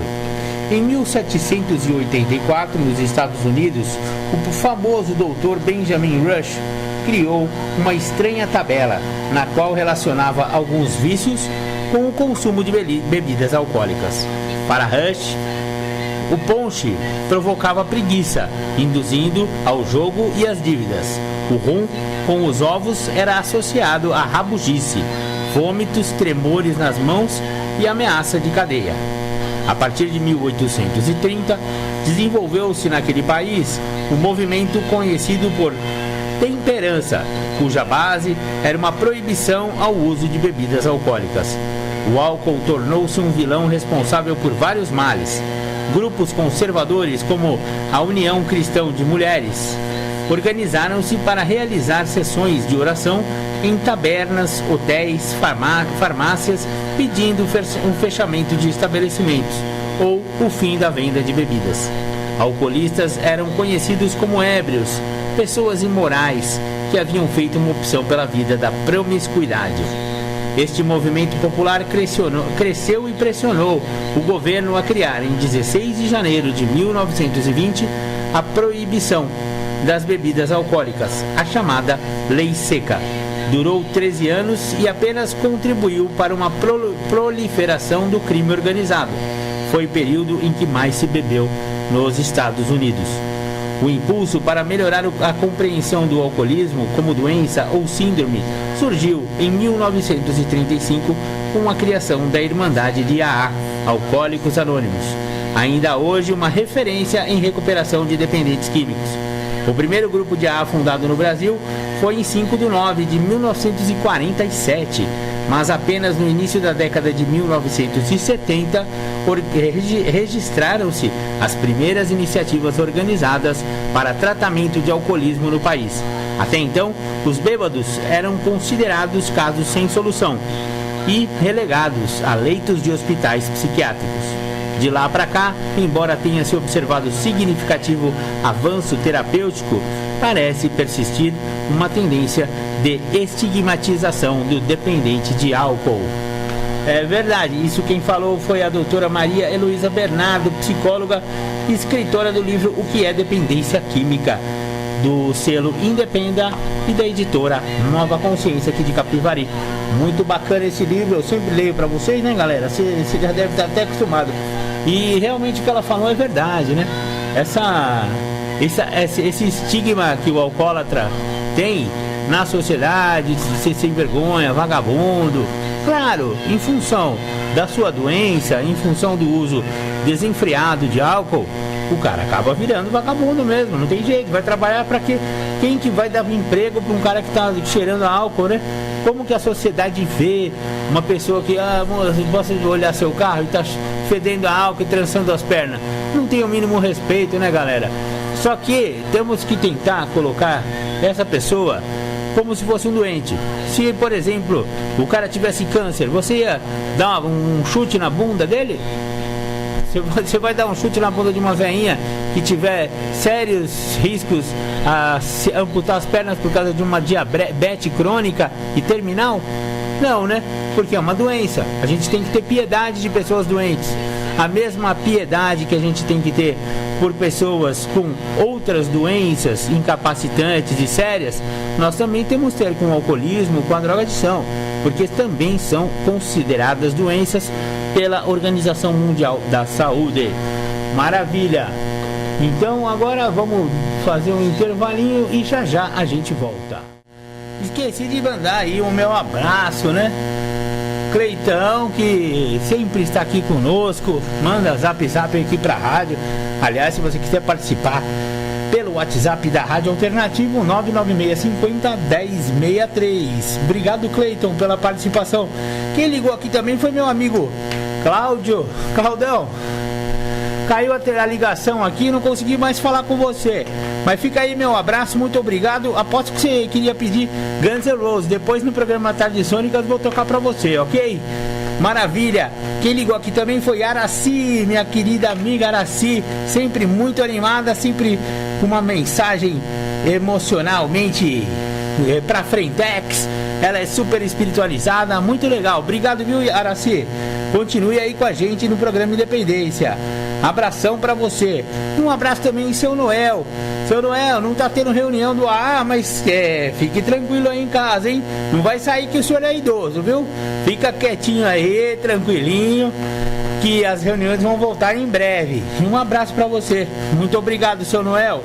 Em 1784, nos Estados Unidos, o famoso Dr. Benjamin Rush criou uma estranha tabela na qual relacionava alguns vícios com o consumo de bebidas alcoólicas. Para Rush, o ponche provocava preguiça, induzindo ao jogo e às dívidas. O rum com os ovos era associado a rabugice, vômitos, tremores nas mãos e ameaça de cadeia. A partir de 1830, desenvolveu-se naquele país um movimento conhecido por temperança, cuja base era uma proibição ao uso de bebidas alcoólicas. O álcool tornou-se um vilão responsável por vários males. Grupos conservadores como a União Cristã de Mulheres organizaram-se para realizar sessões de oração em tabernas, hotéis, farmácias, pedindo o fechamento de estabelecimentos ou o fim da venda de bebidas. Alcoolistas eram conhecidos como ébrios, pessoas imorais que haviam feito uma opção pela vida da promiscuidade. Este movimento popular cresceu e pressionou o governo a criar, em 16 de janeiro de 1920, a proibição das bebidas alcoólicas, a chamada Lei Seca. Durou 13 anos e apenas contribuiu para uma proliferação do crime organizado. Foi o período em que mais se bebeu nos Estados Unidos. O impulso para melhorar a compreensão do alcoolismo como doença ou síndrome surgiu em 1935 com a criação da Irmandade de AA, Alcoólicos Anônimos, ainda hoje uma referência em recuperação de dependentes químicos. O primeiro grupo de AA fundado no Brasil foi em 5 de nove de 1947, mas apenas no início da década de 1970 registraram-se as primeiras iniciativas organizadas para tratamento de alcoolismo no país. Até então, os bêbados eram considerados casos sem solução e relegados a leitos de hospitais psiquiátricos. De lá para cá, embora tenha se observado significativo avanço terapêutico, parece persistir uma tendência de estigmatização do dependente de álcool. É verdade, isso quem falou foi a doutora Maria Heloísa Bernardo, psicóloga e escritora do livro O que é Dependência Química, do selo Independa e da editora Nova Consciência aqui de Capivari. Muito bacana esse livro, eu sempre leio para vocês, né, galera? Você já deve estar até acostumado. E realmente o que ela falou é verdade, né? Esse estigma que o alcoólatra tem na sociedade, de ser sem vergonha, vagabundo, claro, em função da sua doença, em função do uso desenfreado de álcool, o cara acaba virando vagabundo mesmo, não tem jeito, vai trabalhar para quê? Quem que vai dar emprego para um cara que está cheirando álcool, né? Como que a sociedade vê uma pessoa que, você olhar seu carro e está fedendo a álcool e trançando as pernas? Não tem o mínimo respeito, né, galera? Só que temos que tentar colocar essa pessoa como se fosse um doente. Se, por exemplo, o cara tivesse câncer, você ia dar um chute na bunda dele? Você vai dar um chute na bunda de uma velhinha que tiver sérios riscos a amputar as pernas por causa de uma diabetes crônica e terminal? Não, né? Porque é uma doença. A gente tem que ter piedade de pessoas doentes. A mesma piedade que a gente tem que ter por pessoas com outras doenças incapacitantes e sérias, nós também temos que ter com o alcoolismo, com a drogadição, porque também são consideradas doenças pela Organização Mundial da Saúde. Maravilha! Então agora vamos fazer um intervalinho e já já a gente volta. Esqueci de mandar aí o meu abraço, né? Cleitão, que sempre está aqui conosco, manda zap aqui pra rádio. Aliás, se você quiser participar pelo WhatsApp da Rádio Alternativo, 99650-1063. Obrigado, Cleiton, pela participação. Quem ligou aqui também foi meu amigo Cláudio. Claudão, caiu a ligação aqui, não consegui mais falar com você. Mas fica aí meu abraço, muito obrigado. Aposto que você queria pedir Guns N' Roses. Depois no programa Tardes Sônicas vou tocar pra você, ok? Maravilha! Quem ligou aqui também foi Araci, minha querida amiga Araci. Sempre muito animada, sempre com uma mensagem emocionalmente pra frentex. Ela é super espiritualizada, muito legal. Obrigado, viu, Araci? Continue aí com a gente no programa Independência. Abração pra você. Um abraço também em seu Noel. Seu Noel, não tá tendo reunião do AA, mas fique tranquilo aí em casa, hein? Não vai sair que o senhor é idoso, viu? Fica quietinho aí, tranquilinho, que as reuniões vão voltar em breve. Um abraço pra você. Muito obrigado, seu Noel.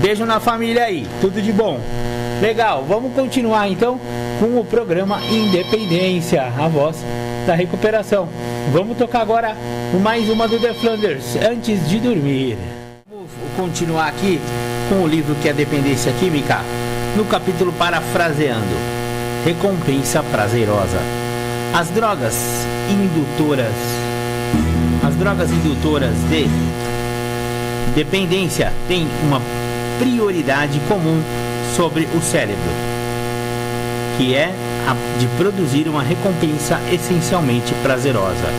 Beijo na família aí. Tudo de bom. Legal, vamos continuar então com o programa Independência, a voz da recuperação. Vamos tocar agora mais uma do The Flanders, Antes de Dormir. Vamos continuar aqui com o livro que é Dependência Química, no capítulo Parafraseando, Recompensa Prazerosa. As drogas indutoras de dependência têm uma prioridade comum sobre o cérebro, que é a de produzir uma recompensa essencialmente prazerosa.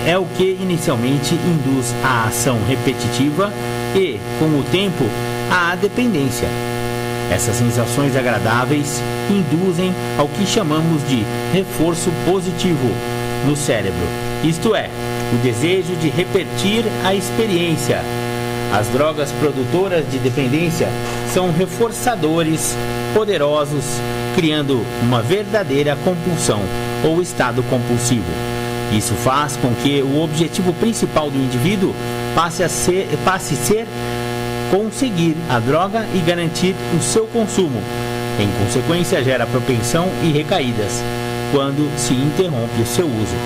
É o que inicialmente induz a ação repetitiva e, com o tempo, a dependência. Essas sensações agradáveis induzem ao que chamamos de reforço positivo no cérebro, isto é, o desejo de repetir a experiência. As drogas produtoras de dependência são reforçadores poderosos, criando uma verdadeira compulsão ou estado compulsivo. Isso faz com que o objetivo principal do indivíduo passe a ser conseguir a droga e garantir o seu consumo. Em consequência, gera propensão e recaídas quando se interrompe o seu uso.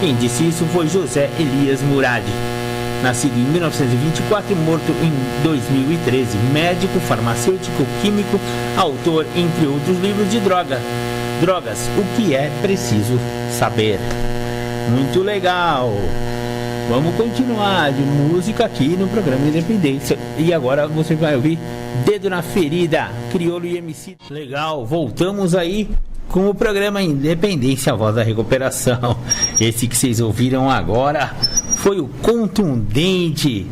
Quem disse isso foi José Elias Murad. nascido em 1924 e morto em 2013. Médico, farmacêutico, químico, autor, entre outros livros, de drogas. O que é preciso saber. Muito legal. Vamos continuar de música aqui no programa Independência. E agora você vai ouvir Dedo na Ferida, Criolo e MC. Legal, voltamos aí com o programa Independência, a voz da recuperação. Esse que vocês ouviram agora foi o contundente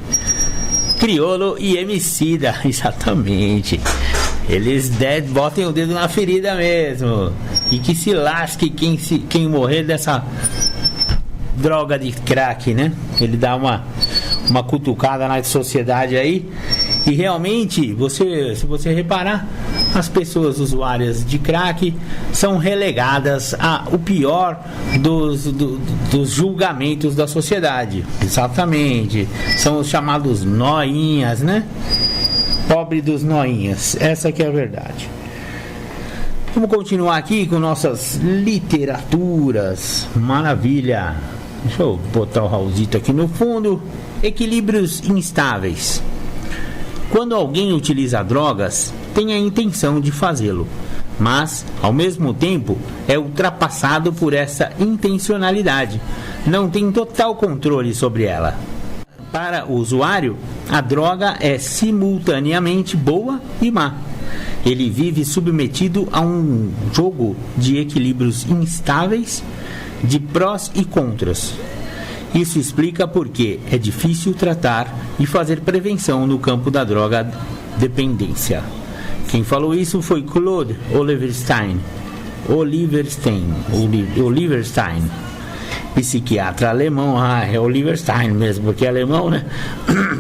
Criolo e Emicida. Exatamente. Eles botem o dedo na ferida mesmo. E que se lasque quem morrer dessa droga de crack, né? Ele dá uma cutucada na sociedade aí. E realmente, se você reparar, as pessoas usuárias de crack são relegadas ao pior dos julgamentos da sociedade. Exatamente. São os chamados noinhas, né? Pobre dos noinhas. Essa que é a verdade. Vamos continuar aqui com nossas literaturas. Maravilha. Deixa eu botar o Raulzito aqui no fundo. Equilíbrios instáveis. Quando alguém utiliza drogas, tem a intenção de fazê-lo, mas, ao mesmo tempo, é ultrapassado por essa intencionalidade. Não tem total controle sobre ela. Para o usuário, a droga é simultaneamente boa e má. Ele vive submetido a um jogo de equilíbrios instáveis, de prós e contras. Isso explica por que é difícil tratar e fazer prevenção no campo da droga dependência. Quem falou isso foi Claude Oliverstein, psiquiatra alemão. É Oliverstein mesmo, porque é alemão, né?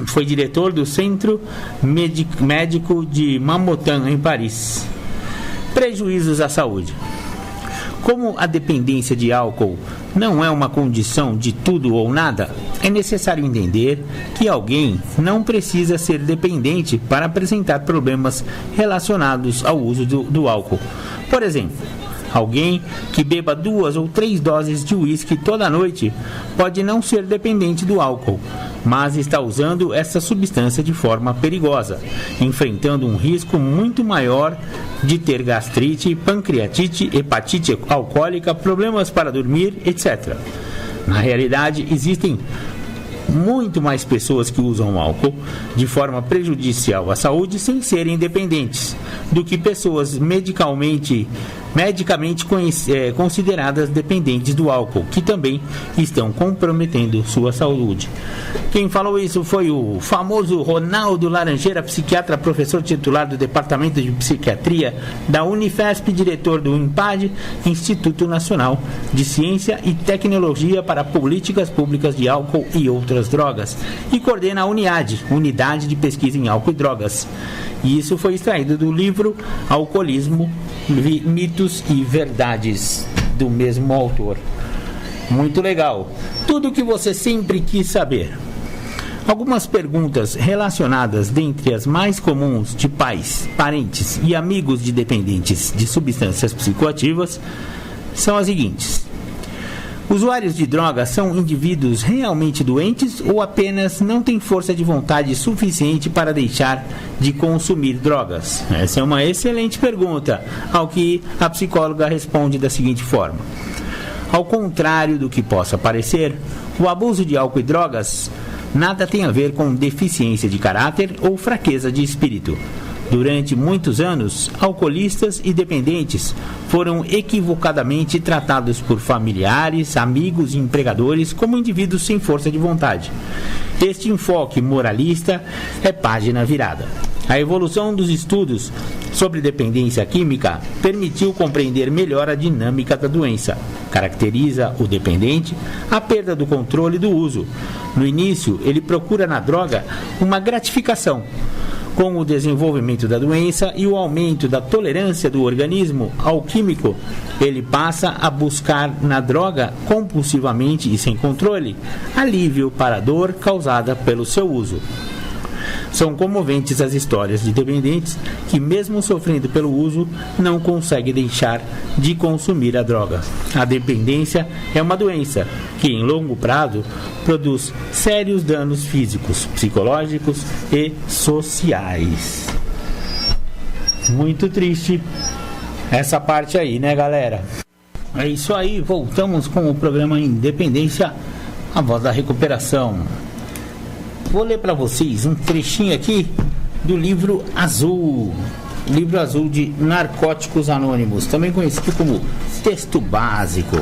Foi diretor do Centro Médico de Mamotin, em Paris. Prejuízos à saúde. Como a dependência de álcool não é uma condição de tudo ou nada, é necessário entender que alguém não precisa ser dependente para apresentar problemas relacionados ao uso do álcool. Por exemplo, alguém que beba 2 ou 3 doses de uísque toda noite pode não ser dependente do álcool, mas está usando essa substância de forma perigosa, enfrentando um risco muito maior de ter gastrite, pancreatite, hepatite alcoólica, problemas para dormir, etc. Na realidade, existem muito mais pessoas que usam álcool de forma prejudicial à saúde sem serem dependentes do que pessoas medicamente consideradas dependentes do álcool, que também estão comprometendo sua saúde. Quem falou isso foi o famoso Ronaldo Laranjeira, psiquiatra, professor titular do Departamento de Psiquiatria da Unifesp, diretor do INPAD, Instituto Nacional de Ciência e Tecnologia para Políticas Públicas de Álcool e Outras Drogas, e coordena a UNIAD, Unidade de Pesquisa em Álcool e Drogas. E isso foi extraído do livro Alcoolismo, Mitos e Verdades, do mesmo autor. Muito legal. Tudo o que você sempre quis saber. Algumas perguntas relacionadas, dentre as mais comuns, de pais, parentes e amigos de dependentes de substâncias psicoativas, são as seguintes: usuários de drogas são indivíduos realmente doentes ou apenas não têm força de vontade suficiente para deixar de consumir drogas? Essa é uma excelente pergunta, ao que a psicóloga responde da seguinte forma: ao contrário do que possa parecer, o abuso de álcool e drogas nada tem a ver com deficiência de caráter ou fraqueza de espírito. Durante muitos anos, alcoolistas e dependentes foram equivocadamente tratados por familiares, amigos e empregadores como indivíduos sem força de vontade. Este enfoque moralista é página virada. A evolução dos estudos sobre dependência química permitiu compreender melhor a dinâmica da doença. Caracteriza o dependente a perda do controle do uso. No início, ele procura na droga uma gratificação. Com o desenvolvimento da doença e o aumento da tolerância do organismo ao químico, ele passa a buscar na droga compulsivamente e sem controle alívio para a dor causada pelo seu uso. São comoventes as histórias de dependentes que, mesmo sofrendo pelo uso, não conseguem deixar de consumir a droga. A dependência é uma doença que, em longo prazo, produz sérios danos físicos, psicológicos e sociais. Muito triste essa parte aí, né, galera? É isso aí, voltamos com o programa Independência, a voz da recuperação. Vou ler para vocês um trechinho aqui do livro azul de Narcóticos Anônimos, também conhecido como texto básico.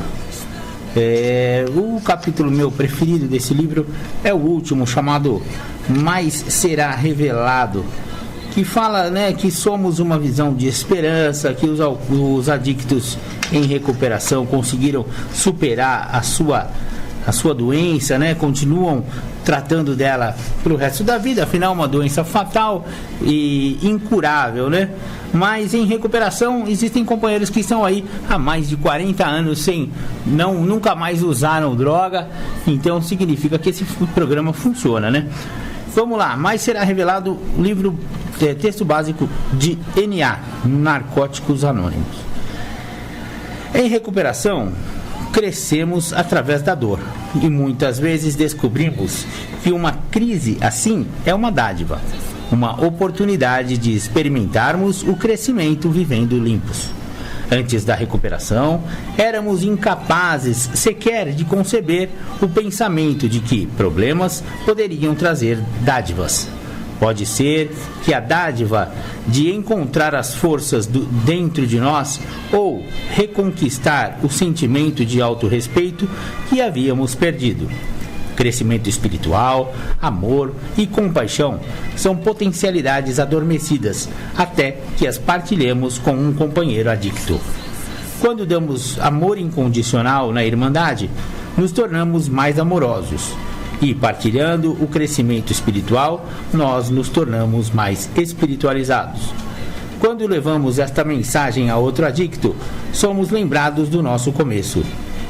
O capítulo meu preferido desse livro é o último, chamado Mais Será Revelado, que fala, né, que somos uma visão de esperança, que os adictos em recuperação conseguiram superar a sua doença, né, continuam tratando dela para o resto da vida, afinal uma doença fatal e incurável, né? Mas em recuperação existem companheiros que estão aí há mais de 40 anos nunca mais usaram droga, então significa que esse programa funciona, né? Vamos lá, mais será revelado o livro texto básico de NA, Narcóticos Anônimos. Em recuperação, crescemos através da dor e muitas vezes descobrimos que uma crise assim é uma dádiva, uma oportunidade de experimentarmos o crescimento vivendo limpos. Antes da recuperação, éramos incapazes sequer de conceber o pensamento de que problemas poderiam trazer dádivas. Pode ser que a dádiva de encontrar as forças dentro de nós ou reconquistar o sentimento de autorrespeito que havíamos perdido. Crescimento espiritual, amor e compaixão são potencialidades adormecidas até que as partilhemos com um companheiro adicto. Quando damos amor incondicional na Irmandade, nos tornamos mais amorosos. E partilhando o crescimento espiritual, nós nos tornamos mais espiritualizados. Quando levamos esta mensagem a outro adicto, somos lembrados do nosso começo.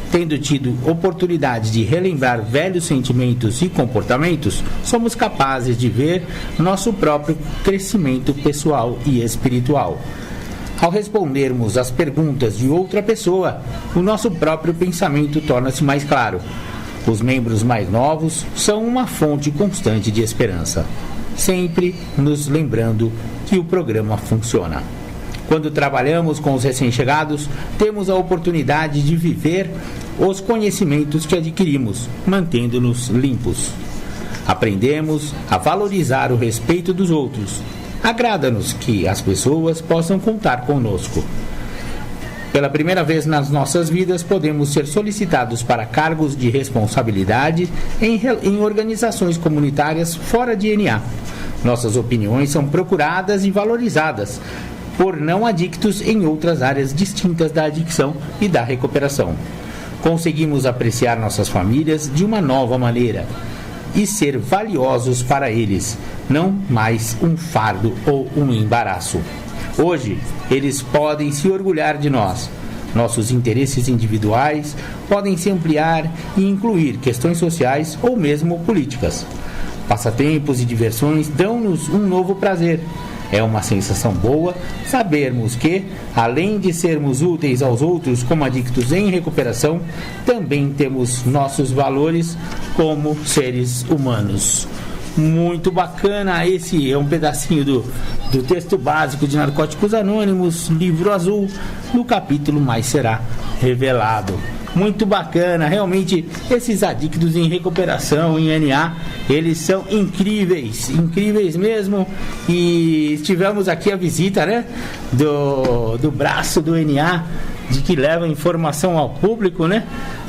Tendo tido oportunidade de relembrar velhos sentimentos e comportamentos, somos capazes de ver nosso próprio crescimento pessoal e espiritual. Ao respondermos às perguntas de outra pessoa, o nosso próprio pensamento torna-se mais claro. Os membros mais novos são uma fonte constante de esperança, sempre nos lembrando que o programa funciona. Quando trabalhamos com os recém-chegados, temos a oportunidade de viver os conhecimentos que adquirimos, mantendo-nos limpos. Aprendemos a valorizar o respeito dos outros. Agrada-nos que as pessoas possam contar conosco. Pela primeira vez nas nossas vidas, podemos ser solicitados para cargos de responsabilidade em organizações comunitárias fora de NA. Nossas opiniões são procuradas e valorizadas por não adictos em outras áreas distintas da adicção e da recuperação. Conseguimos apreciar nossas famílias de uma nova maneira e ser valiosos para eles, não mais um fardo ou um embaraço. Hoje, eles podem se orgulhar de nós. Nossos interesses individuais podem se ampliar e incluir questões sociais ou mesmo políticas. Passatempos e diversões dão-nos um novo prazer. É uma sensação boa sabermos que, além de sermos úteis aos outros como adictos em recuperação, também temos nossos valores como seres humanos. Muito bacana, esse é um pedacinho do texto básico de Narcóticos Anônimos, livro azul, no capítulo Mais Será Revelado. Muito bacana, realmente esses adictos em recuperação, em NA, eles são incríveis, incríveis mesmo. E tivemos aqui a visita, né, do braço do NA, de que leva informação ao público, né?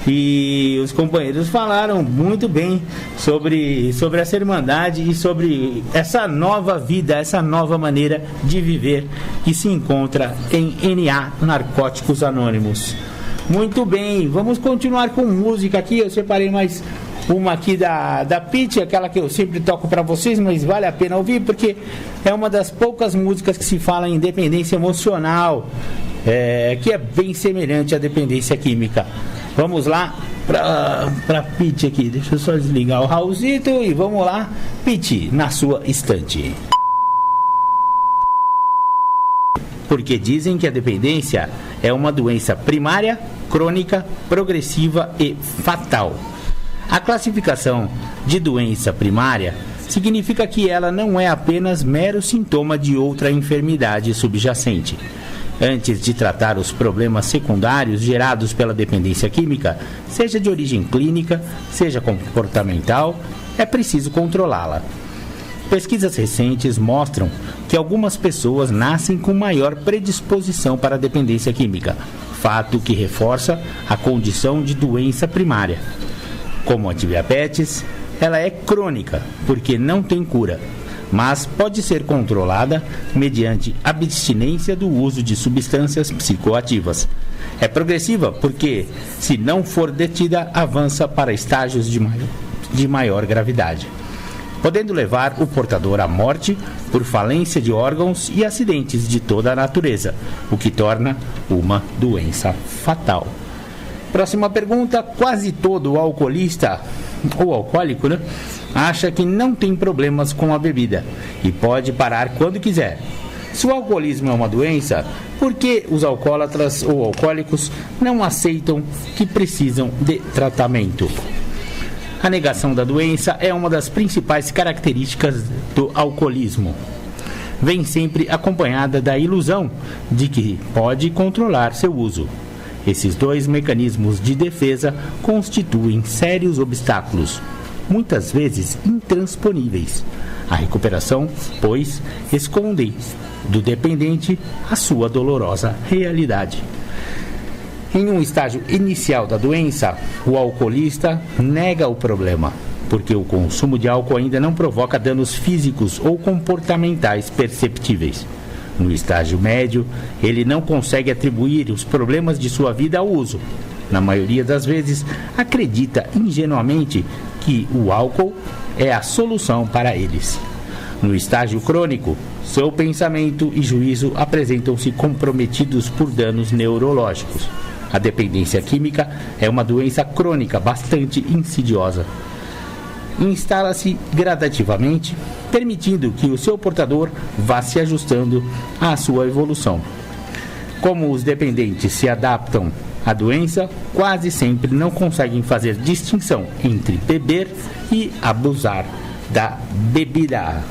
E os companheiros falaram muito bem sobre essa irmandade e sobre essa nova vida, essa nova maneira de viver que se encontra em NA, Narcóticos Anônimos. Muito bem, vamos continuar com música aqui. Eu separei mais uma aqui da Pitty, aquela que eu sempre toco para vocês, mas vale a pena ouvir porque é uma das poucas músicas que se fala em dependência emocional, que é bem semelhante à dependência química. Vamos lá para Pitty aqui. Deixa eu só desligar o Raulzito e vamos lá. Pitty, na sua estante. Porque dizem que a dependência é uma doença primária, crônica, progressiva e fatal. A classificação de doença primária significa que ela não é apenas mero sintoma de outra enfermidade subjacente. Antes de tratar os problemas secundários gerados pela dependência química, seja de origem clínica, seja comportamental, é preciso controlá-la. Pesquisas recentes mostram que algumas pessoas nascem com maior predisposição para a dependência química, fato que reforça a condição de doença primária. Como a diabetes, ela é crônica, porque não tem cura, mas pode ser controlada mediante abstinência do uso de substâncias psicoativas. É progressiva porque, se não for detida, avança para estágios de maior gravidade, podendo levar o portador à morte por falência de órgãos e acidentes de toda a natureza, o que torna uma doença fatal. Próxima pergunta: quase todo alcoolista ou alcoólico, acha que não tem problemas com a bebida e pode parar quando quiser. Se o alcoolismo é uma doença, por que os alcoólatras ou alcoólicos não aceitam que precisam de tratamento? A negação da doença é uma das principais características do alcoolismo. Vem sempre acompanhada da ilusão de que pode controlar seu uso. Esses dois mecanismos de defesa constituem sérios obstáculos, muitas vezes intransponíveis. A recuperação, pois, esconde do dependente a sua dolorosa realidade. Em um estágio inicial da doença, o alcoolista nega o problema, porque o consumo de álcool ainda não provoca danos físicos ou comportamentais perceptíveis. No estágio médio, ele não consegue atribuir os problemas de sua vida ao uso. Na maioria das vezes, acredita ingenuamente que o álcool é a solução para eles. No estágio crônico, seu pensamento e juízo apresentam-se comprometidos por danos neurológicos. A dependência química é uma doença crônica bastante insidiosa. Instala-se gradativamente, permitindo que o seu portador vá se ajustando à sua evolução. Como os dependentes se adaptam à doença, quase sempre não conseguem fazer distinção entre beber e abusar da bebida.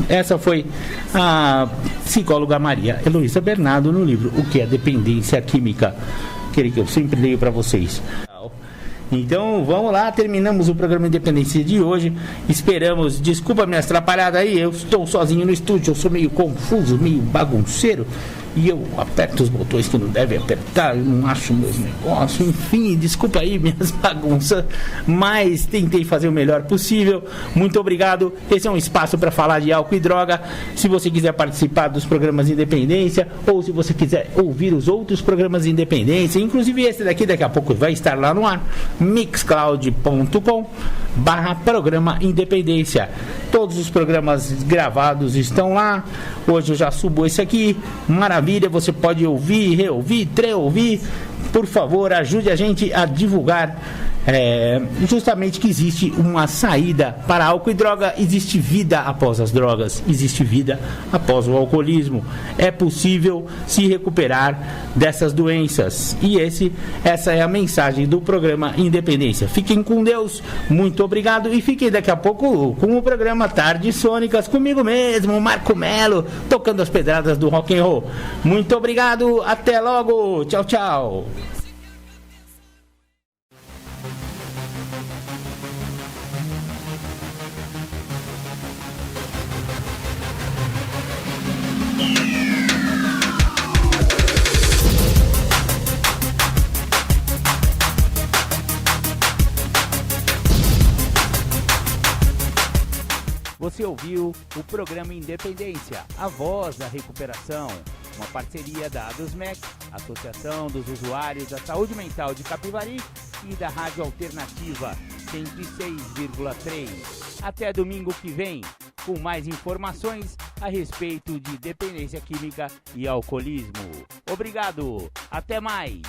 Essa foi a psicóloga Maria Heloísa Bernardo no livro O que é Dependência Química, aquele que eu sempre leio para vocês. Então vamos lá, terminamos o programa Independência de hoje. Esperamos, desculpa minhas atrapalhadas aí, eu estou sozinho no estúdio, eu sou meio confuso, meio bagunceiro, e eu aperto os botões que não deve apertar, eu não acho meus negócios, enfim, desculpa aí minhas bagunças, mas tentei fazer o melhor possível. Muito obrigado. Esse é um espaço para falar de álcool e droga. Se você quiser participar dos programas Independência, ou se você quiser ouvir os outros programas Independência, inclusive esse daqui a pouco vai estar lá no ar, mixcloud.com/programa Independência. Todos os programas gravados estão lá. Hoje eu já subo esse aqui, maravilha, você pode ouvir, reouvir, treouvir. Por favor, ajude a gente a divulgar justamente que existe uma saída para álcool e droga. Existe vida após as drogas, existe vida após o alcoolismo. É possível se recuperar dessas doenças. E essa é a mensagem do programa Independência. Fiquem com Deus, muito obrigado, e fiquem daqui a pouco com o programa Tardes Sônicas, comigo mesmo, Marco Melo, tocando as pedradas do rock and roll. Muito obrigado, até logo, tchau, tchau. Você ouviu o programa Independência, a voz da recuperação, uma parceria da ADUSMEC, Associação dos Usuários da Saúde Mental de Capivari, e da Rádio Alternativa 106,3. Até domingo que vem, com mais informações a respeito de dependência química e alcoolismo. Obrigado, até mais!